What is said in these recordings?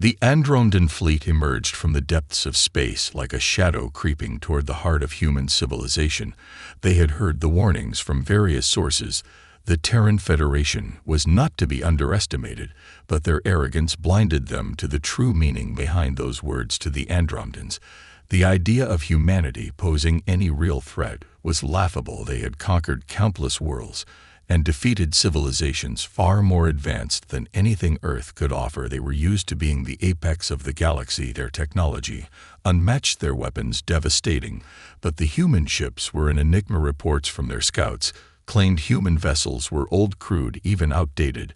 The Andromedan fleet emerged from the depths of space like a shadow creeping toward the heart of human civilization. They had heard the warnings from various sources. The Terran Federation was not to be underestimated, but their arrogance blinded them to the true meaning behind those words to the Andromedans. The idea of humanity posing any real threat was laughable. They had conquered countless worlds and defeated civilizations far more advanced than anything Earth could offer. They were used to being the apex of the galaxy, their technology unmatched, their weapons devastating. But the human ships were an enigma. Reports from their scouts claimed human vessels were old, crude, even outdated.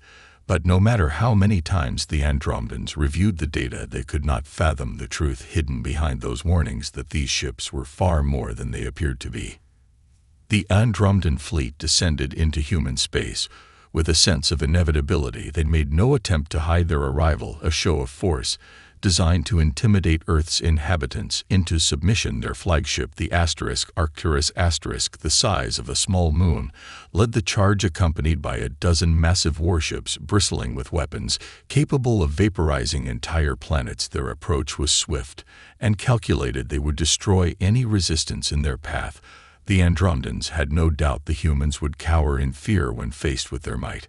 But no matter how many times the Andromedans reviewed the data, they could not fathom the truth hidden behind those warnings, that these ships were far more than they appeared to be. The Andromedan fleet descended into human space with a sense of inevitability. They made no attempt to hide their arrival, a show of force designed to intimidate Earth's inhabitants into submission. Their flagship, the Arcturus Asterisk, the size of a small moon, led the charge, accompanied by a dozen massive warships bristling with weapons capable of vaporizing entire planets. Their approach was swift and calculated. They would destroy any resistance in their path. The Andromedans had no doubt the humans would cower in fear when faced with their might.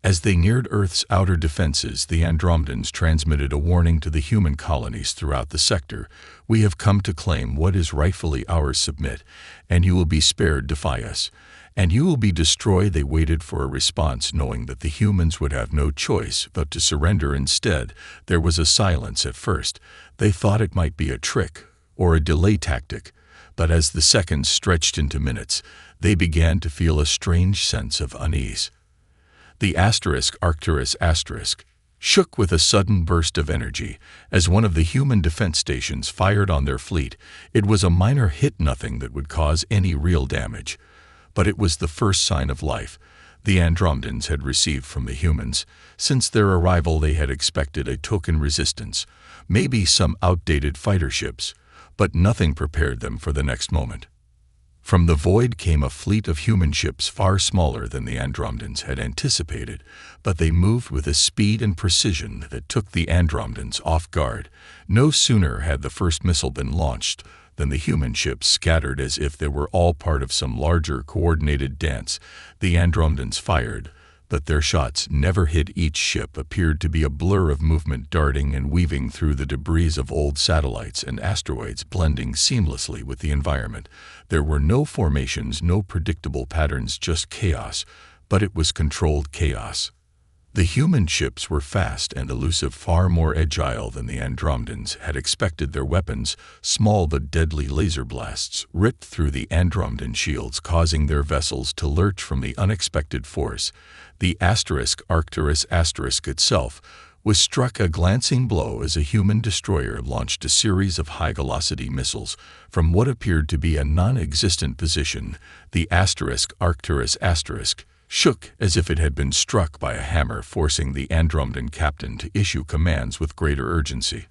As they neared Earth's outer defenses, the Andromedans transmitted a warning to the human colonies throughout the sector. "We have come to claim what is rightfully ours. Submit, and you will be spared. Defy us, and you will be destroyed." They waited for a response, knowing that the humans would have no choice but to surrender. Instead, there was a silence. At first, they thought it might be a trick or a delay tactic. But as the seconds stretched into minutes, they began to feel a strange sense of unease. The Arcturus Asterisk shook with a sudden burst of energy as one of the human defense stations fired on their fleet. It was a minor hit, nothing that would cause any real damage. But it was the first sign of life the Andromedans had received from the humans. Since their arrival, they had expected a token resistance, maybe some outdated fighter ships, but nothing prepared them for the next moment. From the void came a fleet of human ships far smaller than the Andromedans had anticipated, but they moved with a speed and precision that took the Andromedans off guard. No sooner had the first missile been launched than the human ships scattered as if they were all part of some larger coordinated dance. The Andromedans fired, but their shots never hit. Each ship appeared to be a blur of movement, darting and weaving through the debris of old satellites and asteroids, blending seamlessly with the environment. There were no formations, no predictable patterns, just chaos, but it was controlled chaos. The human ships were fast and elusive, far more agile than the Andromedans had expected. Their weapons, small but deadly laser blasts, ripped through the Andromedan shields, causing their vessels to lurch from the unexpected force. The Arcturus Asterisk itself was struck a glancing blow as a human destroyer launched a series of high-velocity missiles from what appeared to be a non-existent position. The Arcturus Asterisk shook as if it had been struck by a hammer, forcing the Andromedan captain to issue commands with greater urgency.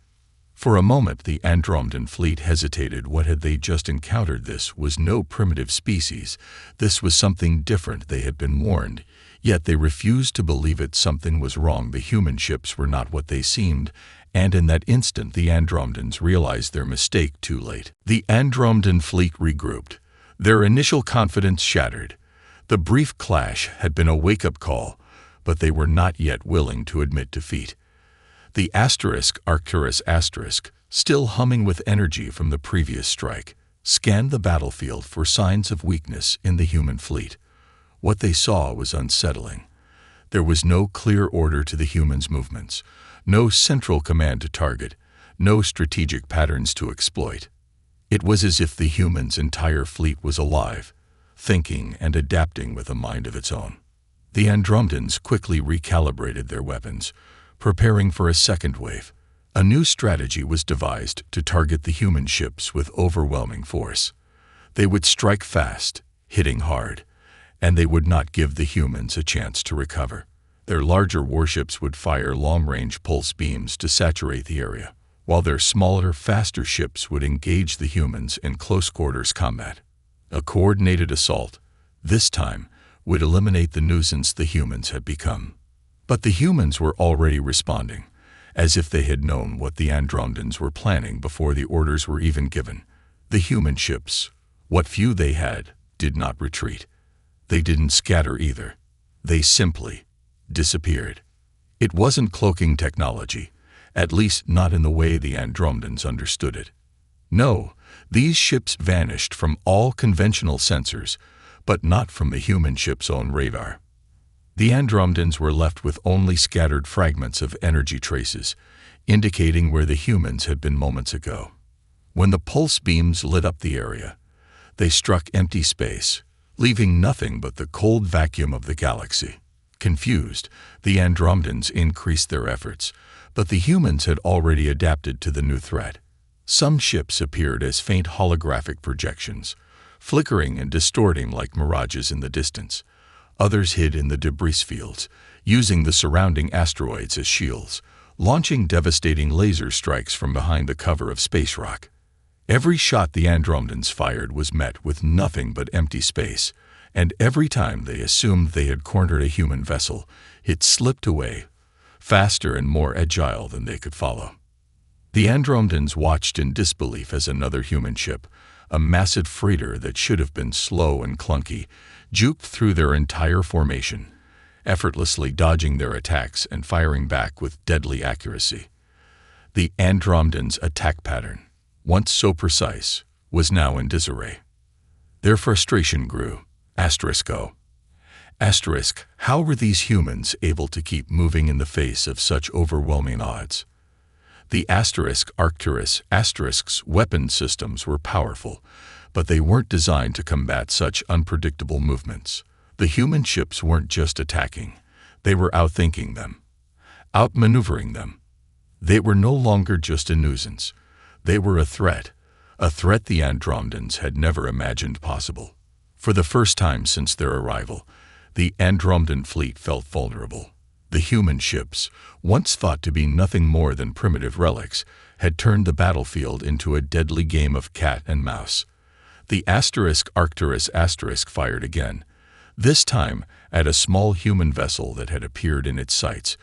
For a moment, the Andromedan fleet hesitated. What had they just encountered? This was no primitive species. This was something different. They had been warned, yet they refused to believe it. Something was wrong. The human ships were not what they seemed, and in that instant the Andromedans realized their mistake too late. The Andromedan fleet regrouped, their initial confidence shattered. The brief clash had been a wake-up call, but they were not yet willing to admit defeat. The Arcturus Asterisk, still humming with energy from the previous strike, scanned the battlefield for signs of weakness in the human fleet. What they saw was unsettling. There was no clear order to the humans' movements, no central command to target, no strategic patterns to exploit. It was as if the humans' entire fleet was alive, thinking and adapting with a mind of its own. The Andromedans quickly recalibrated their weapons, preparing for a second wave. A new strategy was devised to target the human ships with overwhelming force. They would strike fast, hitting hard, and they would not give the humans a chance to recover. Their larger warships would fire long-range pulse beams to saturate the area, while their smaller, faster ships would engage the humans in close-quarters combat. A coordinated assault, this time, would eliminate the nuisance the humans had become. But the humans were already responding. as if they had known what the Andromedans were planning before the orders were even given. The human ships, what few they had, did not retreat. They didn't scatter either. They simply disappeared. It wasn't cloaking technology, at least not in the way the Andromedans understood it. No, these ships vanished from all conventional sensors, but not from the human ship's own radar. The Andromedans were left with only scattered fragments of energy traces, indicating where the humans had been moments ago. When the pulse beams lit up the area, they struck empty space, leaving nothing but the cold vacuum of the galaxy. Confused, the Andromedans increased their efforts, but the humans had already adapted to the new threat. Some ships appeared as faint holographic projections, flickering and distorting like mirages in the distance. Others hid in the debris fields, using the surrounding asteroids as shields, launching devastating laser strikes from behind the cover of space rock. Every shot the Andromedans fired was met with nothing but empty space, and every time they assumed they had cornered a human vessel, it slipped away, faster and more agile than they could follow. The Andromedans watched in disbelief as another human ship, a massive freighter that should have been slow and clunky, juked through their entire formation, effortlessly dodging their attacks and firing back with deadly accuracy. The Andromedans' attack pattern, once so precise, was now in disarray. Their frustration grew. How were these humans able to keep moving in the face of such overwhelming odds? The Arcturus' weapon systems were powerful, but they weren't designed to combat such unpredictable movements. The human ships weren't just attacking, they were outthinking them, outmaneuvering them. They were no longer just a nuisance. They were a threat the Andromedans had never imagined possible. For the first time since their arrival, the Andromedan fleet felt vulnerable. The human ships, once thought to be nothing more than primitive relics, had turned the battlefield into a deadly game of cat and mouse. The Arcturus fired again, this time at a small human vessel that had appeared in its sights,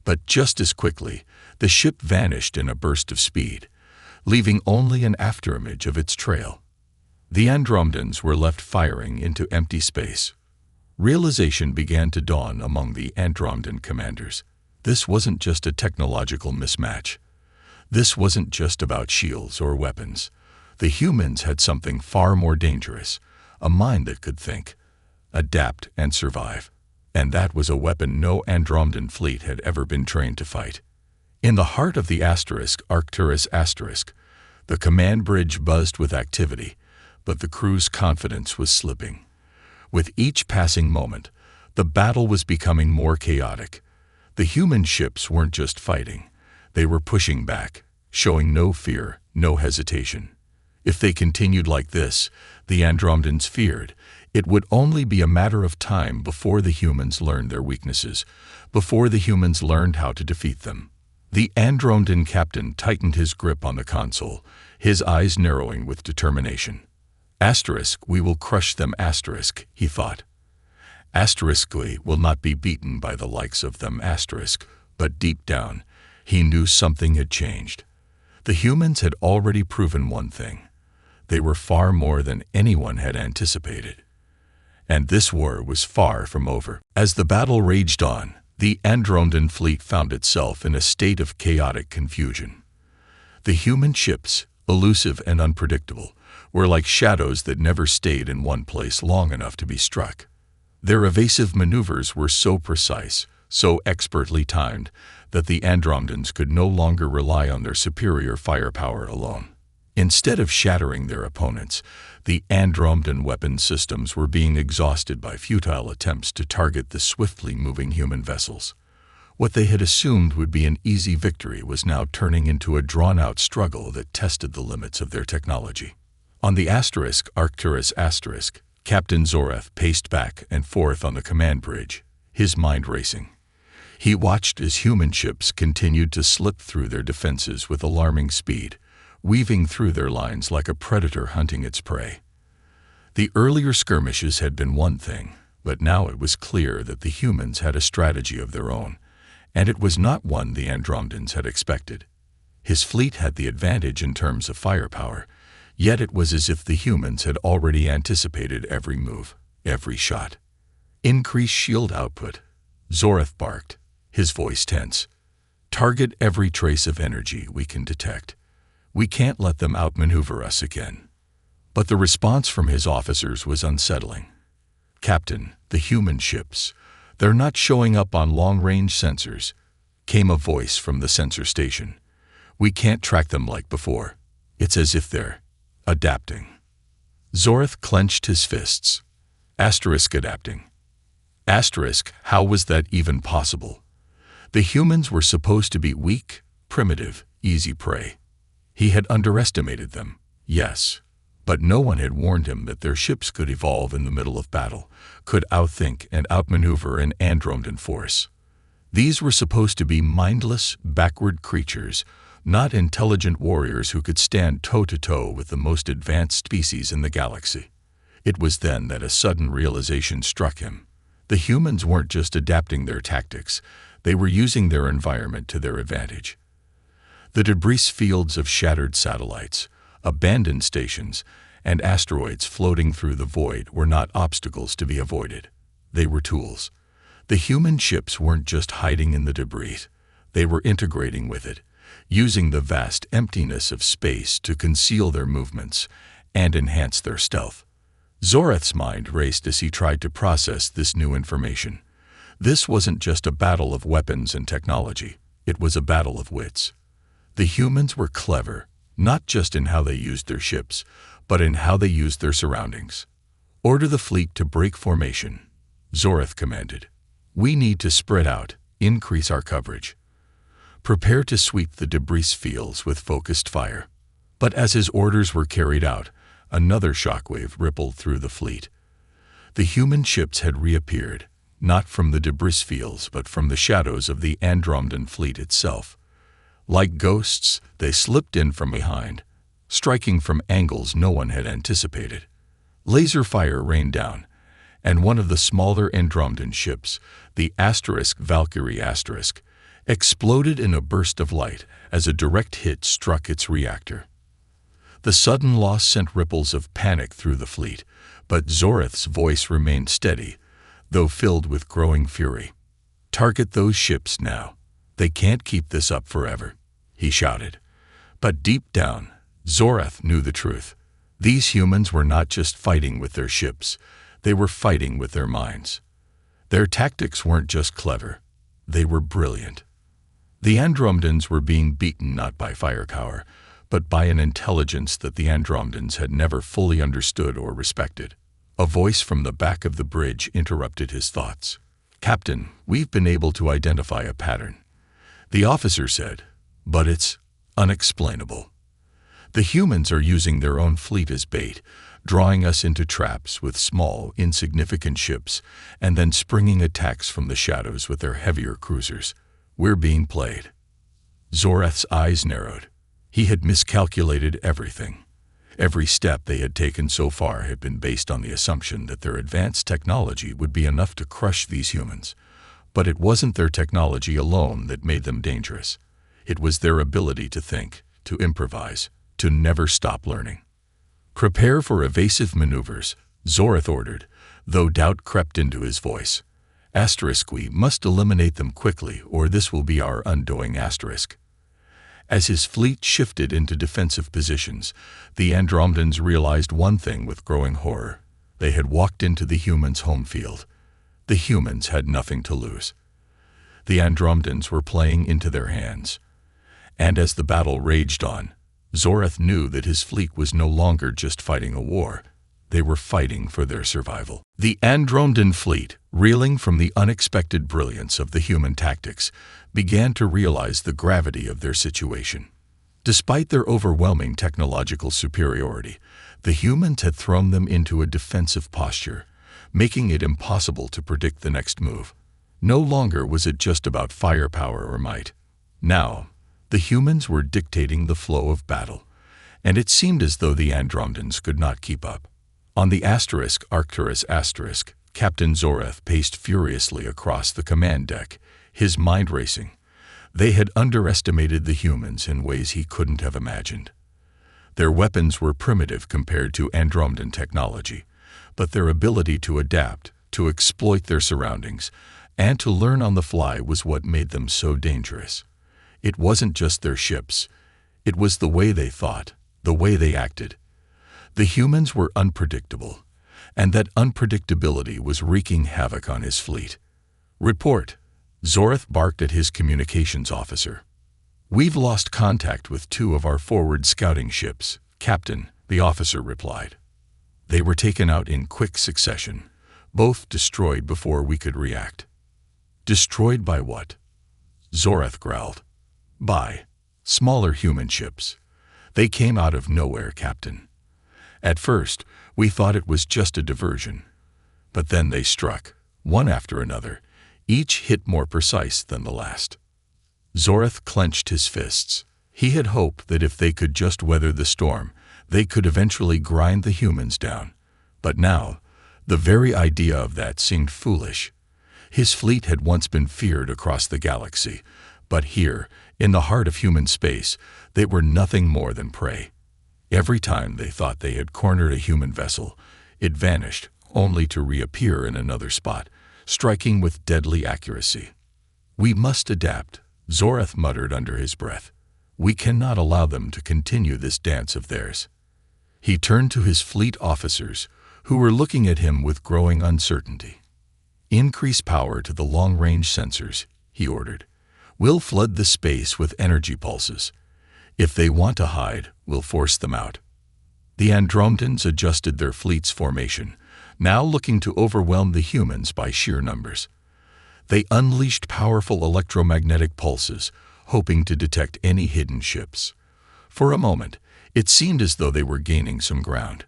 but just as quickly, the ship vanished in a burst of speed, leaving only an afterimage of its trail. The Andromedans were left firing into empty space. Realization began to dawn among the Andromedan commanders. This wasn't just a technological mismatch. This wasn't just about shields or weapons. The humans had something far more dangerous, a mind that could think, adapt, and survive. And that was a weapon no Andromedan fleet had ever been trained to fight. In the heart of the Arcturus, the command bridge buzzed with activity, but the crew's confidence was slipping. With each passing moment, the battle was becoming more chaotic. The human ships weren't just fighting, they were pushing back, showing no fear, no hesitation. If they continued like this, the Andromedans feared, it would only be a matter of time before the humans learned their weaknesses, before the humans learned how to defeat them. The Andromedan captain tightened his grip on the console, his eyes narrowing with determination. We will crush them, he thought. We will not be beaten by the likes of them, but deep down, he knew something had changed. The humans had already proven one thing. They were far more than anyone had anticipated. And this war was far from over. As the battle raged on, the Andromedan fleet found itself in a state of chaotic confusion. The human ships, elusive and unpredictable, were like shadows that never stayed in one place long enough to be struck. Their evasive maneuvers were so precise, so expertly timed, that the Andromedans could no longer rely on their superior firepower alone. Instead of shattering their opponents, the Andromedan weapon systems were being exhausted by futile attempts to target the swiftly moving human vessels. What they had assumed would be an easy victory was now turning into a drawn-out struggle that tested the limits of their technology. On the Arcturus, Captain Zoreth paced back and forth on the command bridge, his mind racing. He watched as human ships continued to slip through their defenses with alarming speed, weaving through their lines like a predator hunting its prey. The earlier skirmishes had been one thing, but now it was clear that the humans had a strategy of their own, And it was not one the Andromedans had expected. His fleet had the advantage in terms of firepower, yet it was as if the humans had already anticipated every move, every shot. "Increase shield output," Zorath barked, his voice tense. "Target every trace of energy we can detect. We can't let them outmaneuver us again." But the response from his officers was unsettling. "Captain, the human ships, they're not showing up on long-range sensors," came a voice from the sensor station. "We can't track them like before. It's as if they're adapting." Zorath clenched his fists. Adapting. How was that even possible? The humans were supposed to be weak, primitive, easy prey. He had underestimated them, yes, but no one had warned him that their ships could evolve in the middle of battle, could outthink and outmaneuver an Andromedan force. These were supposed to be mindless, backward creatures, not intelligent warriors who could stand toe-to-toe with the most advanced species in the galaxy. It was then that a sudden realization struck him. The humans weren't just adapting their tactics, they were using their environment to their advantage. The debris fields of shattered satellites, abandoned stations, and asteroids floating through the void were not obstacles to be avoided. They were tools. The human ships weren't just hiding in the debris, they were integrating with it, using the vast emptiness of space to conceal their movements and enhance their stealth. Zorath's mind raced as he tried to process this new information. This wasn't just a battle of weapons and technology, it was a battle of wits. The humans were clever, not just in how they used their ships, but in how they used their surroundings. "Order the fleet to break formation," Zorath commanded. "We need to spread out, increase our coverage. Prepare to sweep the debris fields with focused fire." But as his orders were carried out, another shockwave rippled through the fleet. The human ships had reappeared, not from the debris fields but from the shadows of the Andromedan fleet itself. Like ghosts, they slipped in from behind, striking from angles no one had anticipated. Laser fire rained down, and one of the smaller Andromedan ships, the Valkyrie *, exploded in a burst of light as a direct hit struck its reactor. The sudden loss sent ripples of panic through the fleet, but Zorath's voice remained steady, though filled with growing fury. "Target those ships now. They can't keep this up forever," he shouted. But deep down, Zorath knew the truth. These humans were not just fighting with their ships, they were fighting with their minds. Their tactics weren't just clever, they were brilliant. The Andromedans were being beaten not by firepower, but by an intelligence that the Andromedans had never fully understood or respected. A voice from the back of the bridge interrupted his thoughts. "Captain, we've been able to identify a pattern," the officer said, "but it's unexplainable. The humans are using their own fleet as bait, drawing us into traps with small, insignificant ships, and then springing attacks from the shadows with their heavier cruisers. We're being played." Zorath's eyes narrowed. He had miscalculated everything. Every step they had taken so far had been based on the assumption that their advanced technology would be enough to crush these humans. But it wasn't their technology alone that made them dangerous. It was their ability to think, to improvise, to never stop learning. "Prepare for evasive maneuvers," Zorath ordered, though doubt crept into his voice. "We must eliminate them quickly, or this will be our undoing *." As his fleet shifted into defensive positions, the Andromedans realized one thing with growing horror. They had walked into the humans' home field. The humans had nothing to lose. The Andromedans were playing into their hands. And as the battle raged on, Zorath knew that his fleet was no longer just fighting a war. They were fighting for their survival. The Andromedan fleet, reeling from the unexpected brilliance of the human tactics, began to realize the gravity of their situation. Despite their overwhelming technological superiority, the humans had thrown them into a defensive posture, making it impossible to predict the next move. No longer was it just about firepower or might. Now, the humans were dictating the flow of battle, and it seemed as though the Andromedans could not keep up. On the Arcturus, Captain Zorath paced furiously across the command deck, his mind racing. They had underestimated the humans in ways he couldn't have imagined. Their weapons were primitive compared to Andromedan technology, but their ability to adapt, to exploit their surroundings, and to learn on the fly was what made them so dangerous. It wasn't just their ships. It was the way they thought, the way they acted. The humans were unpredictable, and that unpredictability was wreaking havoc on his fleet. "Report," Zoreth barked at his communications officer. "We've lost contact with 2 of our forward scouting ships, Captain," the officer replied. "They were taken out in quick succession, both destroyed before we could react." "Destroyed by what?" Zoreth growled. "By smaller human ships. They came out of nowhere, Captain. At first, we thought it was just a diversion. But then they struck, one after another, each hit more precise than the last." Zoreth clenched his fists. He had hoped that if they could just weather the storm, they could eventually grind the humans down. But now, the very idea of that seemed foolish. His fleet had once been feared across the galaxy, but here, in the heart of human space, they were nothing more than prey. Every time they thought they had cornered a human vessel, it vanished, only to reappear in another spot, striking with deadly accuracy. "We must adapt," Zoreth muttered under his breath. "We cannot allow them to continue this dance of theirs." He turned to his fleet officers, who were looking at him with growing uncertainty. "Increase power to the long-range sensors," he ordered. "We'll flood the space with energy pulses. If they want to hide, we'll force them out." The Andromedans adjusted their fleet's formation, now looking to overwhelm the humans by sheer numbers. They unleashed powerful electromagnetic pulses, hoping to detect any hidden ships. For a moment, it seemed as though they were gaining some ground.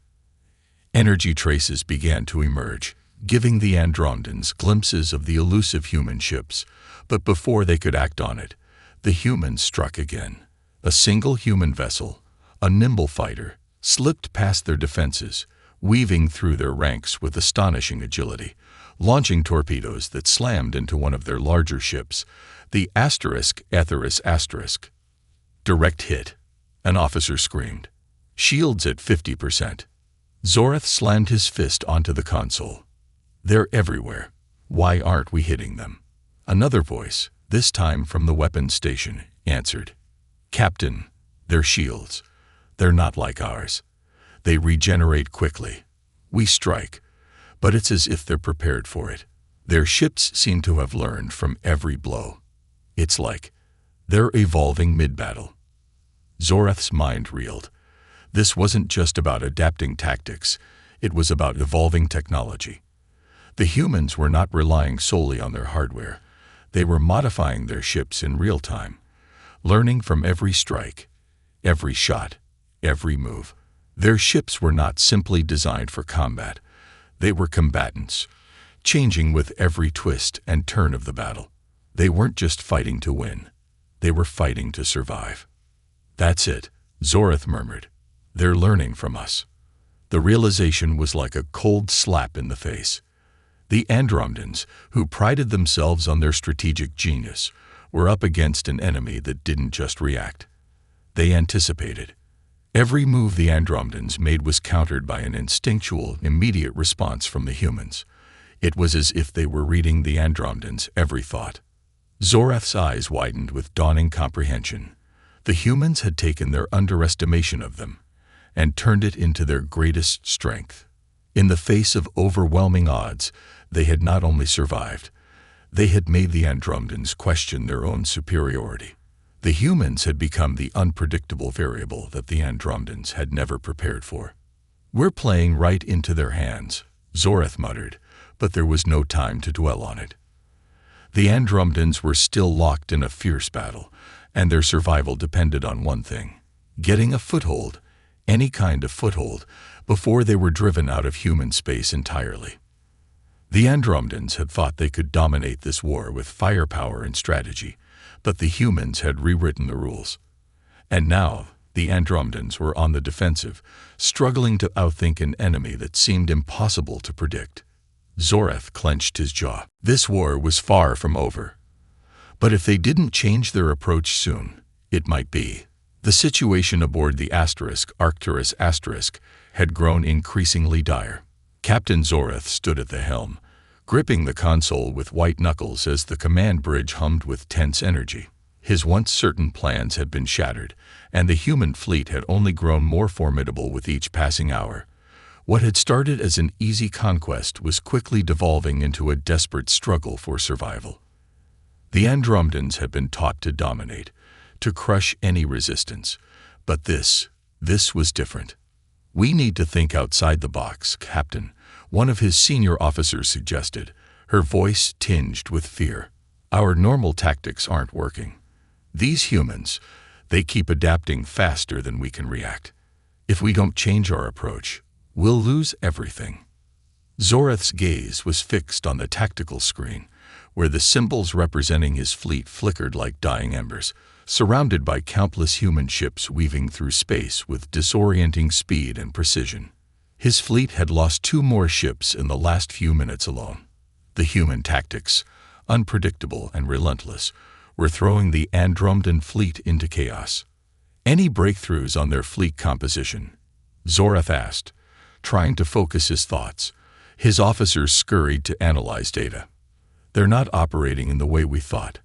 Energy traces began to emerge, giving the Andromedans glimpses of the elusive human ships, but before they could act on it, the humans struck again. A single human vessel, a nimble fighter, slipped past their defenses, weaving through their ranks with astonishing agility, launching torpedoes that slammed into one of their larger ships, the ****. "Direct hit," an officer screamed. "Shields at 50%. Zoreth slammed his fist onto the console. "They're everywhere. Why aren't we hitting them?" Another voice, this time from the weapons station, answered. "Captain, they're shields. They're not like ours. They regenerate quickly. We strike, but it's as if they're prepared for it. Their ships seem to have learned from every blow. It's like they're evolving mid-battle." Zoreth's mind reeled. This wasn't just about adapting tactics. It was about evolving technology. The humans were not relying solely on their hardware. They were modifying their ships in real time, learning from every strike, every shot, every move. Their ships were not simply designed for combat. They were combatants, changing with every twist and turn of the battle. They weren't just fighting to win. They were fighting to survive. "That's it," Zoreth murmured. "They're learning from us." The realization was like a cold slap in the face. The Andromedans, who prided themselves on their strategic genius, were up against an enemy that didn't just react. They anticipated. Every move the Andromedans made was countered by an instinctual, immediate response from the humans. It was as if they were reading the Andromedans' every thought. Zoreth's eyes widened with dawning comprehension. The humans had taken their underestimation of them and turned it into their greatest strength. In the face of overwhelming odds, they had not only survived, they had made the Andromedans question their own superiority. The humans had become the unpredictable variable that the Andromedans had never prepared for. "We're playing right into their hands," Zoreth muttered, but there was no time to dwell on it. The Andromedans were still locked in a fierce battle, and their survival depended on one thing: getting a foothold, any kind of foothold, before they were driven out of human space entirely. The Andromedans had thought they could dominate this war with firepower and strategy, but the humans had rewritten the rules. And now, the Andromedans were on the defensive, struggling to outthink an enemy that seemed impossible to predict. Zoreth clenched his jaw. This war was far from over. But if they didn't change their approach soon, it might be. The situation aboard the Arcturus Asterisk had grown increasingly dire. Captain Zorath stood at the helm, gripping the console with white knuckles as the command bridge hummed with tense energy. His once certain plans had been shattered, and the human fleet had only grown more formidable with each passing hour. What had started as an easy conquest was quickly devolving into a desperate struggle for survival. The Andromedans had been taught to dominate, to crush any resistance. But this was different. "We need to think outside the box, Captain," one of his senior officers suggested, her voice tinged with fear. "Our normal tactics aren't working. These humans, they keep adapting faster than we can react. If we don't change our approach, we'll lose everything." Zorath's gaze was fixed on the tactical screen, where the symbols representing his fleet flickered like dying embers, surrounded by countless human ships weaving through space with disorienting speed and precision. His fleet had lost 2 more ships in the last few minutes alone. The human tactics, unpredictable and relentless, were throwing the Andromedan fleet into chaos. "Any breakthroughs on their fleet composition?" Zorath asked, trying to focus his thoughts. His officers scurried to analyze data. "They're not operating in the way we thought,"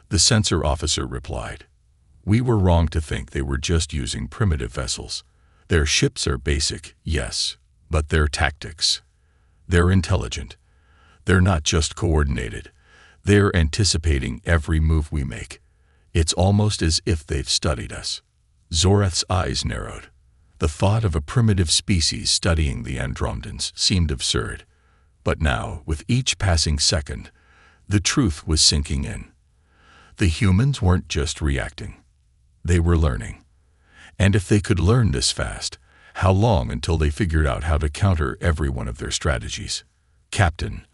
the sensor officer replied. "We were wrong to think they were just using primitive vessels. Their ships are basic, yes, but their tactics. They're intelligent. They're not just coordinated. They're anticipating every move we make. It's almost as if they've studied us." Zorath's eyes narrowed. The thought of a primitive species studying the Andromedans seemed absurd. But now, with each passing second, the truth was sinking in. The humans weren't just reacting. They were learning. And if they could learn this fast, how long until they figured out how to counter every one of their strategies? "Captain,"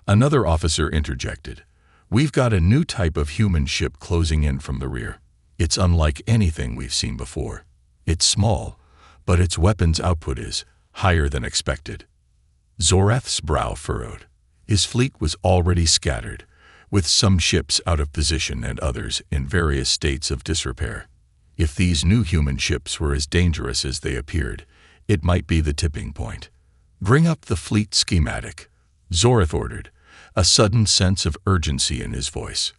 another officer interjected, "we've got a new type of human ship closing in from the rear. It's unlike anything we've seen before. It's small, but its weapons output is higher than expected." Zorath's brow furrowed. His fleet was already scattered, with some ships out of position and others in various states of disrepair. If these new human ships were as dangerous as they appeared, it might be the tipping point. "Bring up the fleet schematic," Zorath ordered, a sudden sense of urgency in his voice.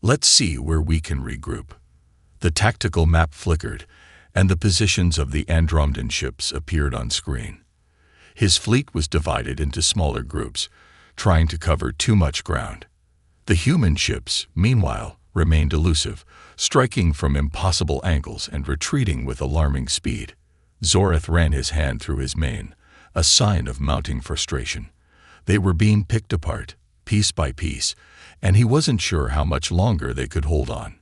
"Let's see where we can regroup." The tactical map flickered, and the positions of the Andromedan ships appeared on screen. His fleet was divided into smaller groups, trying to cover too much ground. The human ships, meanwhile, remained elusive, striking from impossible angles and retreating with alarming speed. Zorath ran his hand through his mane, a sign of mounting frustration. They were being picked apart, piece by piece, and he wasn't sure how much longer they could hold on.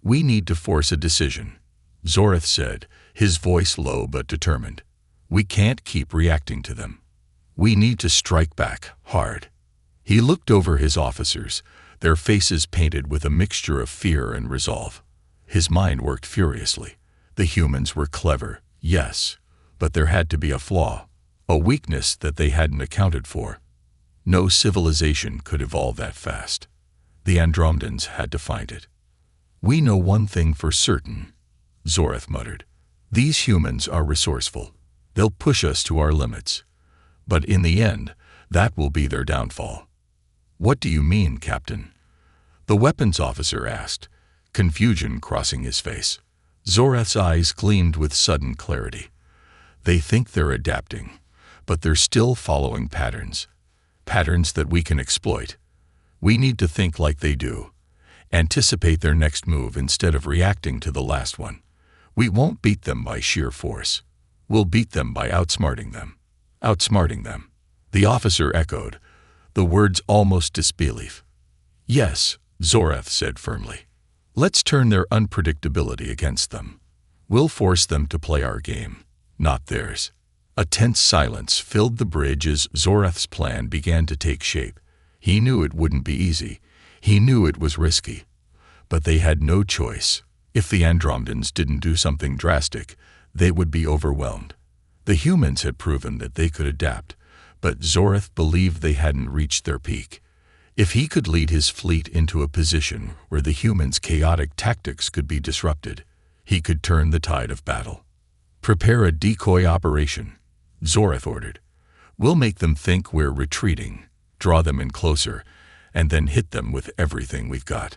"We need to force a decision," Zorath said, his voice low but determined. "We can't keep reacting to them. We need to strike back, hard." He looked over his officers, their faces painted with a mixture of fear and resolve. His mind worked furiously. The humans were clever, yes, but there had to be a flaw, a weakness that they hadn't accounted for. No civilization could evolve that fast. The Andromedans had to find it. "We know one thing for certain," Zorath muttered. "These humans are resourceful. They'll push us to our limits. But in the end, that will be their downfall." "What do you mean, Captain?" the weapons officer asked, confusion crossing his face. Zorath's eyes gleamed with sudden clarity. "They think they're adapting, but they're still following patterns. Patterns that we can exploit. We need to think like they do. Anticipate their next move instead of reacting to the last one. We won't beat them by sheer force. We'll beat them by outsmarting them." "Outsmarting them," the officer echoed, the words almost disbelief. "Yes," Zorath said firmly. "Let's turn their unpredictability against them. We'll force them to play our game, not theirs." A tense silence filled the bridge as Zorath's plan began to take shape. He knew it wouldn't be easy. He knew it was risky. But they had no choice. If the Andromedans didn't do something drastic, they would be overwhelmed. The humans had proven that they could adapt, but Zorath believed they hadn't reached their peak. If he could lead his fleet into a position where the humans' chaotic tactics could be disrupted, he could turn the tide of battle. "Prepare a decoy operation," Zoreth ordered. "We'll make them think we're retreating, draw them in closer, and then hit them with everything we've got."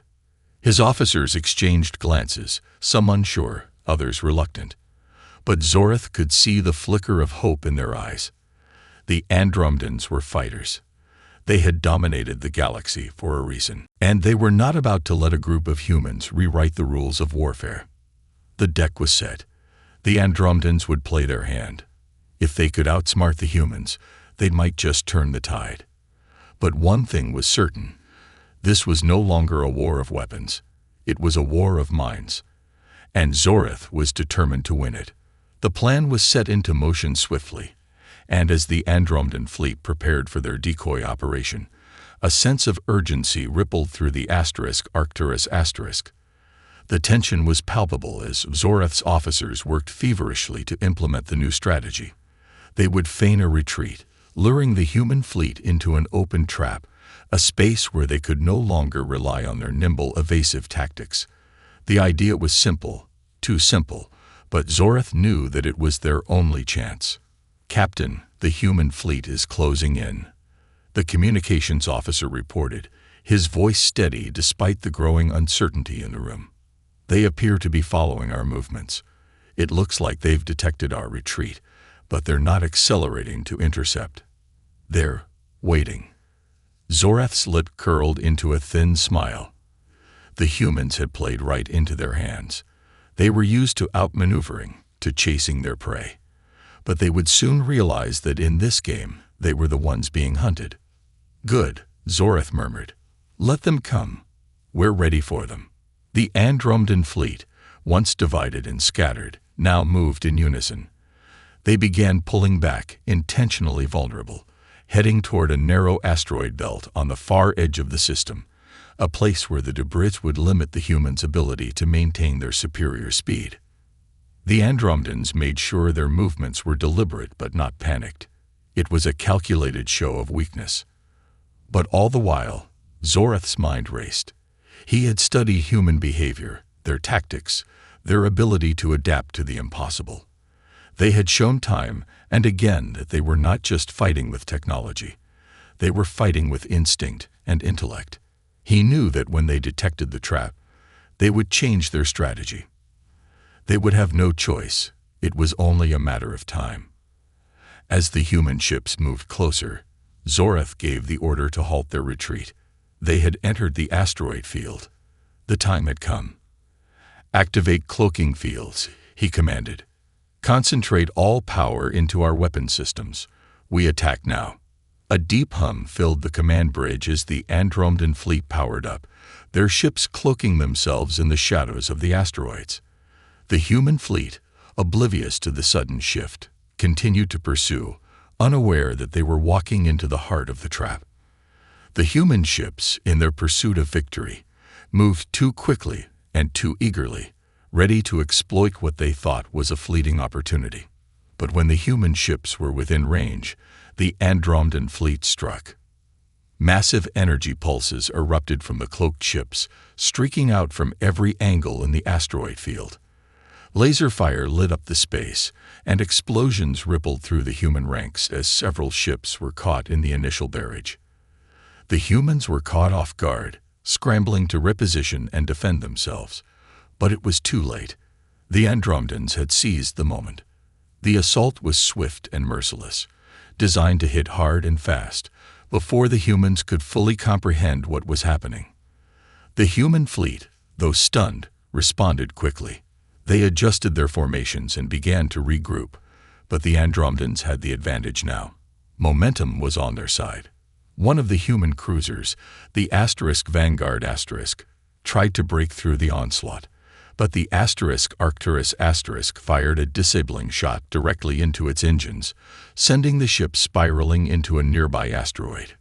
His officers exchanged glances, some unsure, others reluctant. But Zoreth could see the flicker of hope in their eyes. The Andromedans were fighters. They had dominated the galaxy for a reason, and they were not about to let a group of humans rewrite the rules of warfare. The deck was set. The Andromedans would play their hand. If they could outsmart the humans, they might just turn the tide. But one thing was certain. This was no longer a war of weapons. It was a war of minds. And Zoreth was determined to win it. The plan was set into motion swiftly, and as the Andromedan fleet prepared for their decoy operation, a sense of urgency rippled through the Arcturus ***. The tension was palpable as Zoreth's officers worked feverishly to implement the new strategy. They would feign a retreat, luring the human fleet into an open trap, a space where they could no longer rely on their nimble, evasive tactics. The idea was simple, too simple, but Zoreth knew that it was their only chance. "Captain, the human fleet is closing in," the communications officer reported, his voice steady despite the growing uncertainty in the room. "They appear to be following our movements. It looks like they've detected our retreat, but they're not accelerating to intercept. They're waiting." Zoreth's lip curled into a thin smile. The humans had played right into their hands. They were used to outmaneuvering, to chasing their prey. But they would soon realize that in this game, they were the ones being hunted. "Good," Zoreth murmured. "Let them come. We're ready for them." The Andromedan fleet, once divided and scattered, now moved in unison. They began pulling back, intentionally vulnerable, heading toward a narrow asteroid belt on the far edge of the system, a place where the debris would limit the humans' ability to maintain their superior speed. The Andromedans made sure their movements were deliberate but not panicked. It was a calculated show of weakness. But all the while, Zoreth's mind raced. He had studied human behavior, their tactics, their ability to adapt to the impossible. They had shown time and again that they were not just fighting with technology. They were fighting with instinct and intellect. He knew that when they detected the trap, they would change their strategy. They would have no choice. It was only a matter of time. As the human ships moved closer, Zoreth gave the order to halt their retreat. They had entered the asteroid field. The time had come. "Activate cloaking fields," he commanded. "Concentrate all power into our weapon systems. We attack now." A deep hum filled the command bridge as the Andromedan fleet powered up, their ships cloaking themselves in the shadows of the asteroids. The human fleet, oblivious to the sudden shift, continued to pursue, unaware that they were walking into the heart of the trap. The human ships, in their pursuit of victory, moved too quickly and too eagerly, ready to exploit what they thought was a fleeting opportunity. But when the human ships were within range, the Andromedan fleet struck. Massive energy pulses erupted from the cloaked ships, streaking out from every angle in the asteroid field. Laser fire lit up the space, and explosions rippled through the human ranks as several ships were caught in the initial barrage. The humans were caught off guard, scrambling to reposition and defend themselves. But it was too late. The Andromedans had seized the moment. The assault was swift and merciless, designed to hit hard and fast, before the humans could fully comprehend what was happening. The human fleet, though stunned, responded quickly. They adjusted their formations and began to regroup, but the Andromedans had the advantage now. Momentum was on their side. One of the human cruisers, the Vanguard tried to break through the onslaught, but the Arcturus fired a disabling shot directly into its engines, sending the ship spiraling into a nearby asteroid.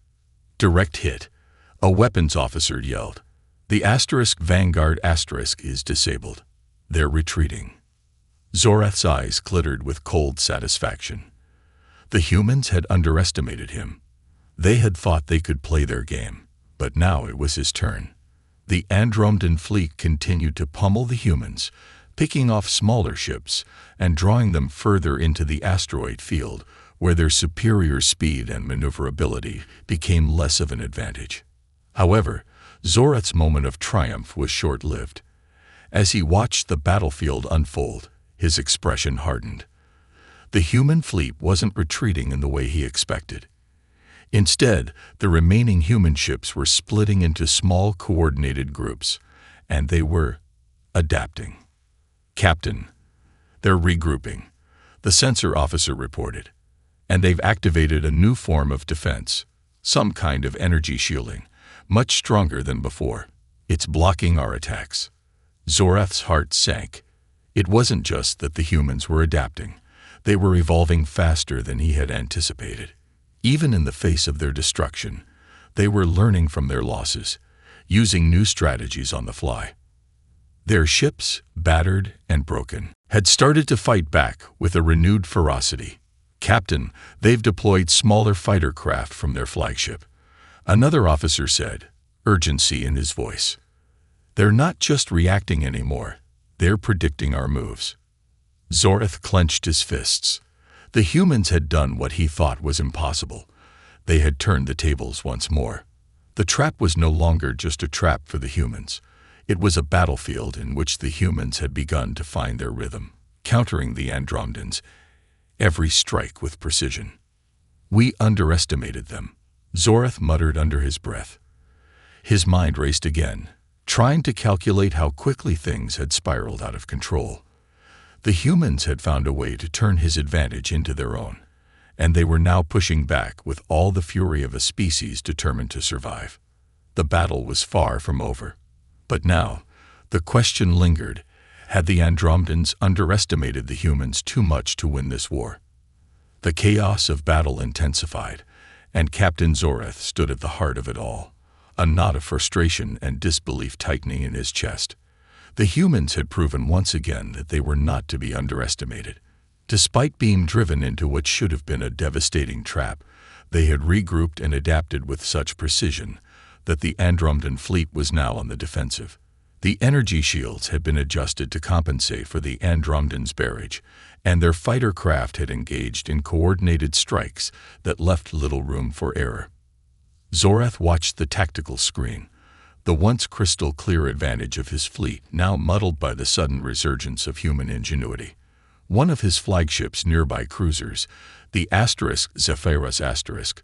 "Direct hit," a weapons officer yelled. "The Vanguard is disabled. They're retreating." Zoreth's eyes glittered with cold satisfaction. The humans had underestimated him. They had thought they could play their game, But now it was his turn. The Andromedan fleet continued to pummel the humans, picking off smaller ships and drawing them further into the asteroid field, where their superior speed and maneuverability became less of an advantage. However, Zoreth's moment of triumph was short-lived. As he watched the battlefield unfold, his expression hardened. The human fleet wasn't retreating in the way he expected. Instead, the remaining human ships were splitting into small coordinated groups, and they were adapting. "Captain, they're regrouping," the sensor officer reported. "And they've activated a new form of defense, some kind of energy shielding, much stronger than before. It's blocking our attacks." Zoreth's heart sank. It wasn't just that the humans were adapting. They were evolving faster than he had anticipated. Even in the face of their destruction, they were learning from their losses, using new strategies on the fly. Their ships, battered and broken, had started to fight back with a renewed ferocity. "Captain, they've deployed smaller fighter craft from their flagship," another officer said, urgency in his voice. "They're not just reacting anymore, they're predicting our moves." Zoreth clenched his fists. The humans had done what he thought was impossible. They had turned the tables once more. The trap was no longer just a trap for the humans. It was a battlefield in which the humans had begun to find their rhythm, countering the Andromedans, every strike with precision. "We underestimated them," Zoreth muttered under his breath. His mind raced again, trying to calculate how quickly things had spiraled out of control. The humans had found a way to turn his advantage into their own, and they were now pushing back with all the fury of a species determined to survive. The battle was far from over. But now, the question lingered: had the Andromedans underestimated the humans too much to win this war? The chaos of battle intensified, and Captain Zoreth stood at the heart of it all, a knot of frustration and disbelief tightening in his chest. The humans had proven once again that they were not to be underestimated. Despite being driven into what should have been a devastating trap, they had regrouped and adapted with such precision that the Andromedan fleet was now on the defensive. The energy shields had been adjusted to compensate for the Andromedans' barrage, and their fighter craft had engaged in coordinated strikes that left little room for error. Zoreth watched the tactical screen, the once crystal-clear advantage of his fleet now muddled by the sudden resurgence of human ingenuity. One of his flagship's nearby cruisers, the Zephyrus*,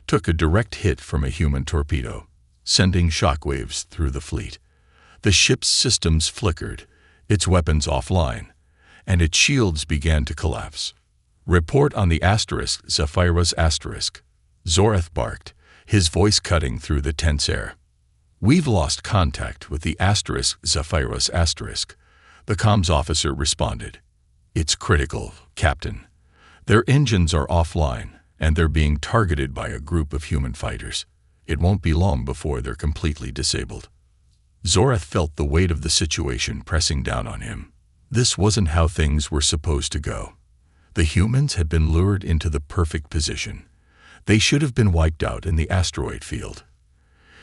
took a direct hit from a human torpedo, sending shockwaves through the fleet. The ship's systems flickered, its weapons offline, and its shields began to collapse. "Report on the Zephyrus*, Zoreth barked, his voice cutting through the tense air. "We've lost contact with the Zephyrus*, the comms officer responded. "It's critical, Captain. Their engines are offline, and they're being targeted by a group of human fighters. It won't be long before they're completely disabled." Zoreth felt the weight of the situation pressing down on him. This wasn't how things were supposed to go. The humans had been lured into the perfect position. They should have been wiped out in the asteroid field.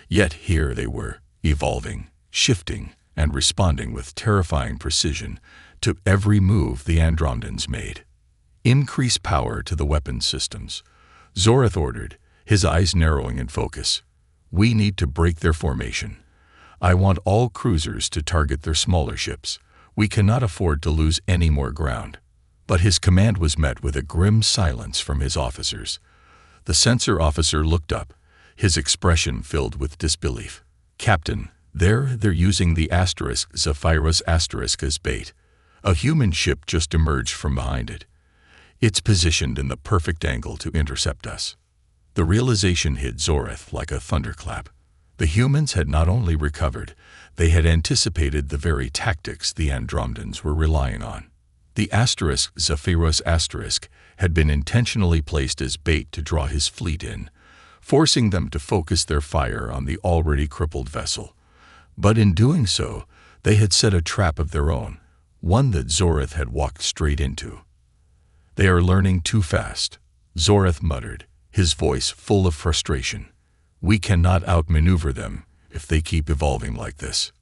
Yet here they were, evolving, shifting, and responding with terrifying precision to every move the Andromedans made. "Increase power to the weapons systems," Zoreth ordered, his eyes narrowing in focus. "We need to break their formation. I want all cruisers to target their smaller ships. We cannot afford to lose any more ground." But his command was met with a grim silence from his officers. The sensor officer looked up, his expression filled with disbelief. "Captain, they're using the Zephyrus* as bait. A human ship just emerged from behind it. It's positioned in the perfect angle to intercept us." The realization hit Zoreth like a thunderclap. The humans had not only recovered, they had anticipated the very tactics the Andromedans were relying on. The Zephyrus* had been intentionally placed as bait to draw his fleet in, forcing them to focus their fire on the already crippled vessel. But in doing so, they had set a trap of their own, one that Zoreth had walked straight into. "They are learning too fast," Zoreth muttered, his voice full of frustration. We cannot outmaneuver them if they keep evolving like this.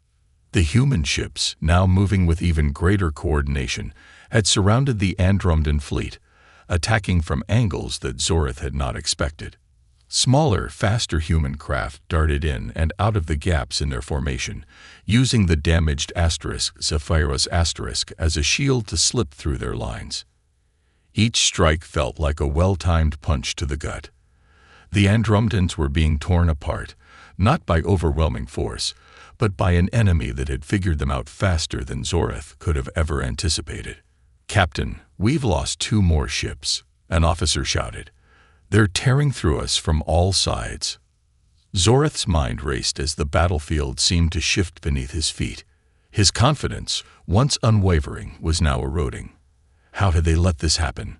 The human ships, now moving with even greater coordination, had surrounded the Andromedan fleet, attacking from angles that Zorath had not expected. Smaller, faster human craft darted in and out of the gaps in their formation, using the damaged Zephyrus asterisk as a shield to slip through their lines. Each strike felt like a well-timed punch to the gut. The Andromedans were being torn apart, not by overwhelming force, but by an enemy that had figured them out faster than Zorath could have ever anticipated. "Captain, we've lost 2 more ships," an officer shouted. "They're tearing through us from all sides." Zorath's mind raced as the battlefield seemed to shift beneath his feet. His confidence, once unwavering, was now eroding. How had they let this happen?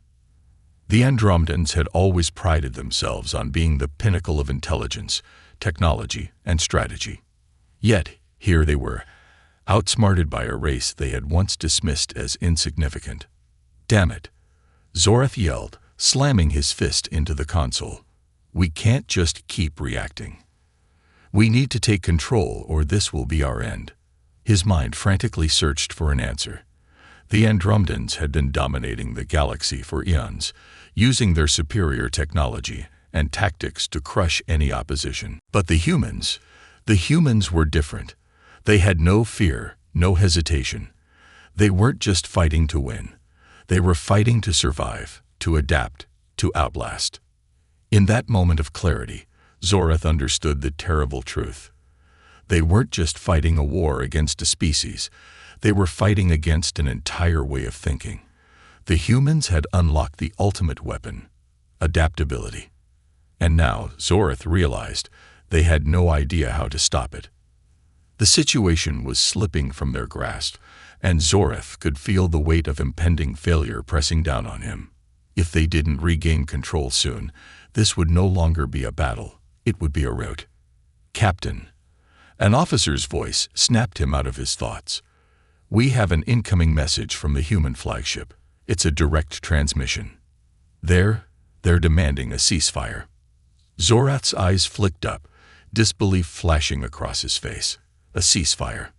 The Andromedans had always prided themselves on being the pinnacle of intelligence, technology, and strategy. Yet, here they were, outsmarted by a race they had once dismissed as insignificant. "Damn it!" Zorath yelled, slamming his fist into the console. "We can't just keep reacting. We need to take control or this will be our end." His mind frantically searched for an answer. The Andromedans had been dominating the galaxy for eons, using their superior technology and tactics to crush any opposition. But the humans were different. They had no fear, no hesitation. They weren't just fighting to win. They were fighting to survive, to adapt, to outlast. In that moment of clarity, Zorath understood the terrible truth. They weren't just fighting a war against a species. They were fighting against an entire way of thinking. The humans had unlocked the ultimate weapon, adaptability. And now Zorath realized they had no idea how to stop it. The situation was slipping from their grasp, and Zorath could feel the weight of impending failure pressing down on him. If they didn't regain control soon, this would no longer be a battle. It would be a rout. "Captain." An officer's voice snapped him out of his thoughts. "We have an incoming message from the human flagship. It's a direct transmission. They're demanding a ceasefire." Zorath's eyes flicked up, disbelief flashing across his face. A ceasefire.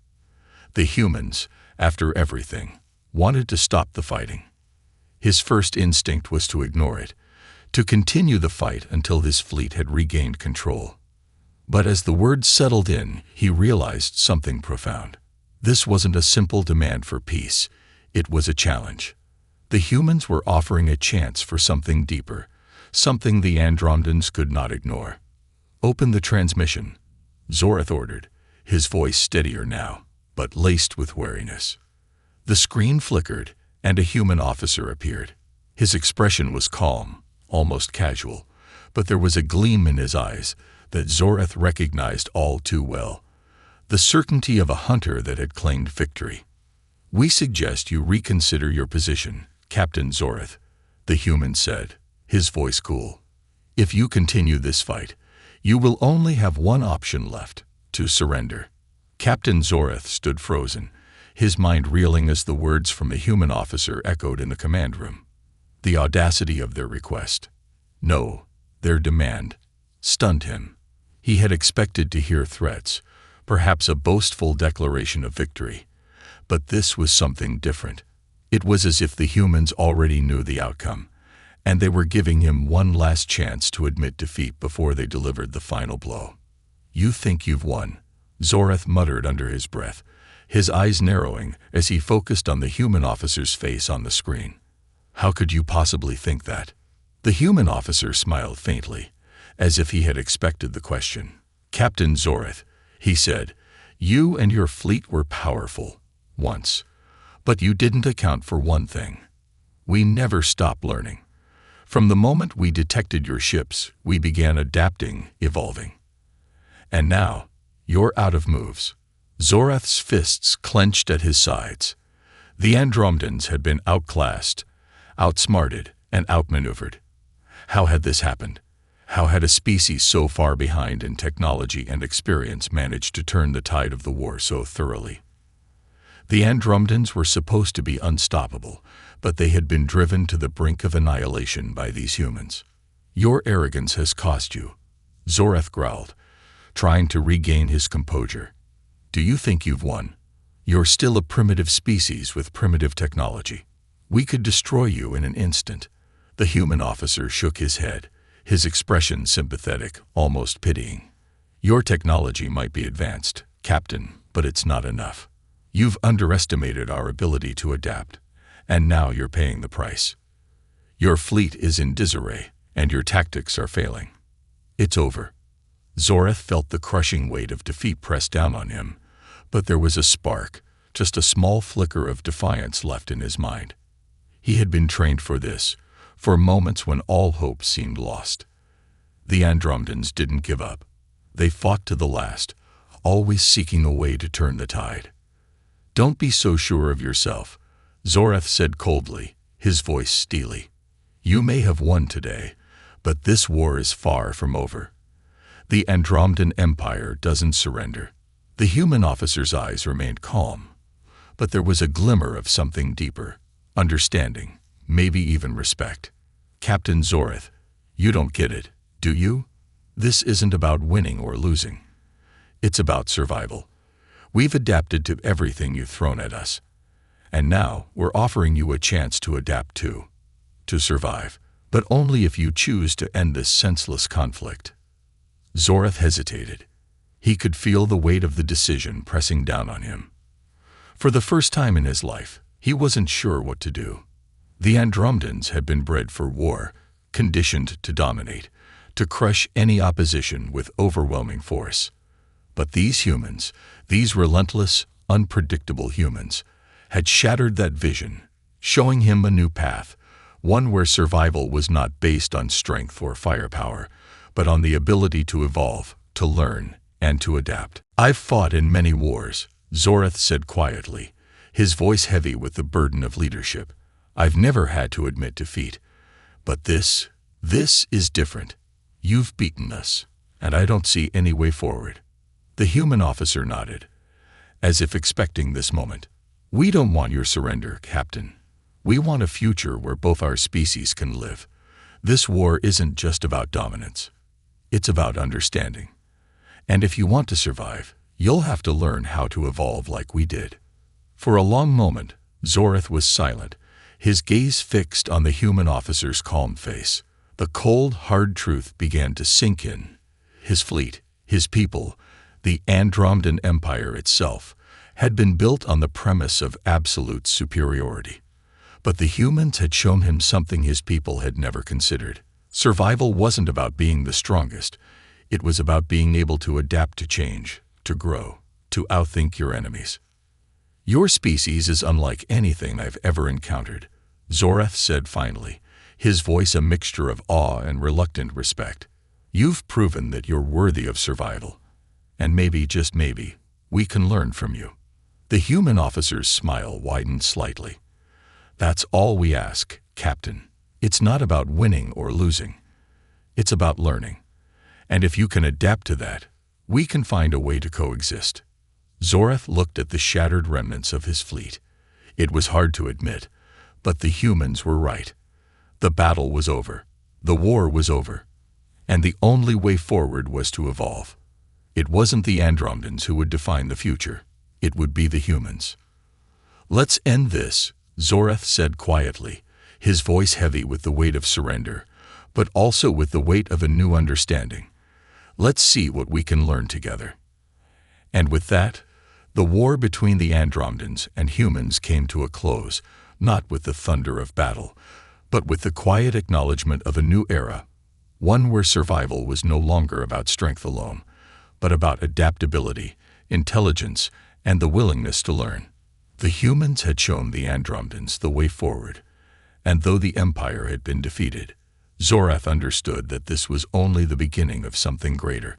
The humans, after everything, wanted to stop the fighting. His first instinct was to ignore it, to continue the fight until his fleet had regained control. But as the words settled in, he realized something profound. This wasn't a simple demand for peace. It was a challenge. The humans were offering a chance for something deeper, something the Andromedans could not ignore. "Open the transmission," Zorath ordered, his voice steadier now, but laced with wariness. The screen flickered, and a human officer appeared. His expression was calm, almost casual, but there was a gleam in his eyes that Zorath recognized all too well, the certainty of a hunter that had claimed victory. "We suggest you reconsider your position, Captain Zorath," the human said, his voice cool. "If you continue this fight, you will only have one option left, to surrender." Captain Zorath stood frozen, his mind reeling as the words from the human officer echoed in the command room. The audacity of their request, no, their demand, stunned him. He had expected to hear threats, perhaps a boastful declaration of victory. But this was something different. It was as if the humans already knew the outcome, and they were giving him one last chance to admit defeat before they delivered the final blow. "You think you've won," Zorath muttered under his breath, his eyes narrowing as he focused on the human officer's face on the screen. "How could you possibly think that?" The human officer smiled faintly, as if he had expected the question. "Captain Zorath," he said, "you and your fleet were powerful, once. But you didn't account for one thing. We never stopped learning. From the moment we detected your ships, we began adapting, evolving. And now, you're out of moves." Zorath's fists clenched at his sides. The Andromedans had been outclassed, outsmarted, and outmaneuvered. How had this happened? How had a species so far behind in technology and experience managed to turn the tide of the war so thoroughly? The Andromedans were supposed to be unstoppable, but they had been driven to the brink of annihilation by these humans. "Your arrogance has cost you," Zorath growled, trying to regain his composure. Do you think you've won? You're still a primitive species with primitive technology. We could destroy you in an instant. The human officer shook his head, his expression sympathetic, almost pitying. Your technology might be advanced, Captain, but it's not enough. You've underestimated our ability to adapt, and now you're paying the price. Your fleet is in disarray, and your tactics are failing. It's over. Zorath felt the crushing weight of defeat press down on him, but there was a spark, just a small flicker of defiance left in his mind. He had been trained for this, for moments when all hope seemed lost. The Andromedans didn't give up. They fought to the last, always seeking a way to turn the tide. Don't be so sure of yourself, Zorath said coldly, his voice steely. You may have won today, but this war is far from over. The Andromedan Empire doesn't surrender. The human officer's eyes remained calm, but there was a glimmer of something deeper, understanding, maybe even respect. Captain Zorath, you don't get it, do you? This isn't about winning or losing. It's about survival. We've adapted to everything you've thrown at us. And now we're offering you a chance to adapt too. To survive, but only if you choose to end this senseless conflict. Zorath hesitated. He could feel the weight of the decision pressing down on him. For the first time in his life, he wasn't sure what to do. The Andromedans had been bred for war, conditioned to dominate, to crush any opposition with overwhelming force. But these humans, these relentless, unpredictable humans, had shattered that vision, showing him a new path, one where survival was not based on strength or firepower, but on the ability to evolve, to learn, and to adapt. I've fought in many wars, Zorath said quietly, his voice heavy with the burden of leadership. I've never had to admit defeat. But this is different. You've beaten us, and I don't see any way forward. The human officer nodded, as if expecting this moment. We don't want your surrender, Captain. We want a future where both our species can live. This war isn't just about dominance. It's about understanding. And if you want to survive, you'll have to learn how to evolve like we did. For a long moment, Zorath was silent, his gaze fixed on the human officer's calm face. The cold, hard truth began to sink in. His fleet, his people, the Andromedan Empire itself, had been built on the premise of absolute superiority. But the humans had shown him something his people had never considered. Survival wasn't about being the strongest. It was about being able to adapt to change, to grow, to outthink your enemies. Your species is unlike anything I've ever encountered, Zorath said finally, his voice a mixture of awe and reluctant respect. You've proven that you're worthy of survival. And maybe, just maybe, we can learn from you. The human officer's smile widened slightly. That's all we ask, Captain. It's not about winning or losing. It's about learning. And if you can adapt to that, we can find a way to coexist. Zorath looked at the shattered remnants of his fleet. It was hard to admit, but the humans were right. The battle was over. The war was over. And the only way forward was to evolve. It wasn't the Andromedans who would define the future. It would be the humans. Let's end this, Zorath said quietly, his voice heavy with the weight of surrender, but also with the weight of a new understanding. Let's see what we can learn together. And with that, the war between the Andromedans and humans came to a close, not with the thunder of battle, but with the quiet acknowledgement of a new era, one where survival was no longer about strength alone, but about adaptability, intelligence, and the willingness to learn. The humans had shown the Andromedans the way forward, and though the Empire had been defeated, Zorath understood that this was only the beginning of something greater.